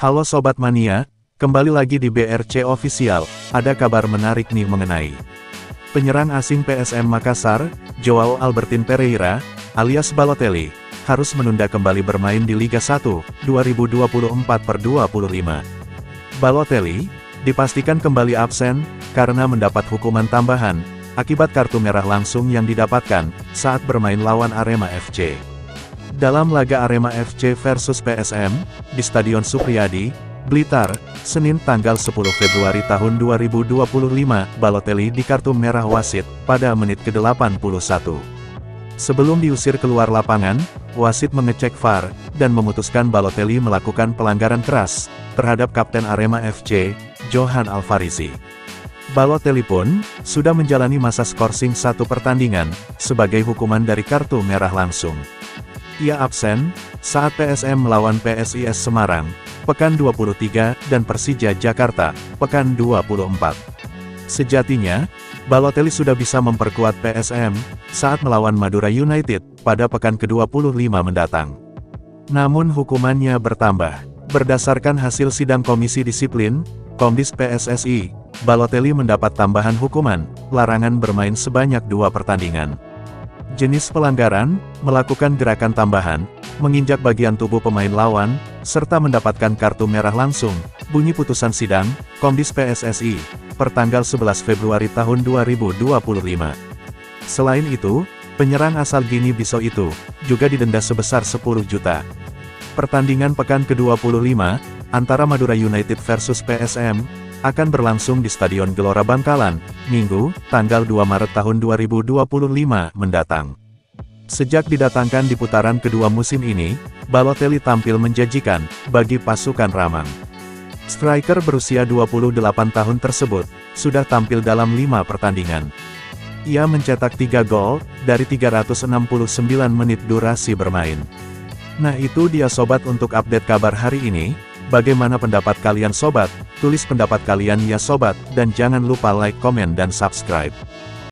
Halo Sobat Mania, kembali lagi di BRC Official, ada kabar menarik nih mengenai penyerang asing PSM Makassar, Joao Albertin Pereira, alias Balotelli, harus menunda kembali bermain di Liga 1, 2024/25. Balotelli, dipastikan kembali absen, karena mendapat hukuman tambahan, akibat kartu merah langsung yang didapatkan, saat bermain lawan Arema FC. Dalam laga Arema FC versus PSM, di Stadion Supriyadi, Blitar, Senin tanggal 10 Februari tahun 2025, Balotelli dikartu merah wasit, pada menit ke-81. Sebelum diusir keluar lapangan, wasit mengecek VAR, dan memutuskan Balotelli melakukan pelanggaran keras, terhadap Kapten Arema FC, Johan Alfarisi. Balotelli pun, sudah menjalani masa skorsing 1 pertandingan, sebagai hukuman dari kartu merah langsung. Ia absen, saat PSM melawan PSIS Semarang, Pekan 23, dan Persija Jakarta, Pekan 24. Sejatinya, Balotelli sudah bisa memperkuat PSM, saat melawan Madura United, pada Pekan ke-25 mendatang. Namun hukumannya bertambah. Berdasarkan hasil sidang Komisi Disiplin, Komdis PSSI, Balotelli mendapat tambahan hukuman, larangan bermain sebanyak 2 pertandingan. Jenis pelanggaran, melakukan gerakan tambahan, menginjak bagian tubuh pemain lawan, serta mendapatkan kartu merah langsung, bunyi putusan sidang, Komdis PSSI, pertanggal 11 Februari tahun 2025. Selain itu, penyerang asal Guinea-Bissau itu, juga didenda sebesar 10 juta. Pertandingan pekan ke-25, antara Madura United versus PSM, akan berlangsung di Stadion Gelora Bangkalan, Minggu, tanggal 2 Maret tahun 2025 mendatang. Sejak didatangkan di putaran kedua musim ini, Balotelli tampil menjanjikan, bagi pasukan Ramang. Striker berusia 28 tahun tersebut, sudah tampil dalam 5 pertandingan. Ia mencetak 3 gol, dari 369 menit durasi bermain. Nah itu dia sobat untuk update kabar hari ini. Bagaimana pendapat kalian sobat? Tulis pendapat kalian ya sobat, dan jangan lupa like, komen dan subscribe.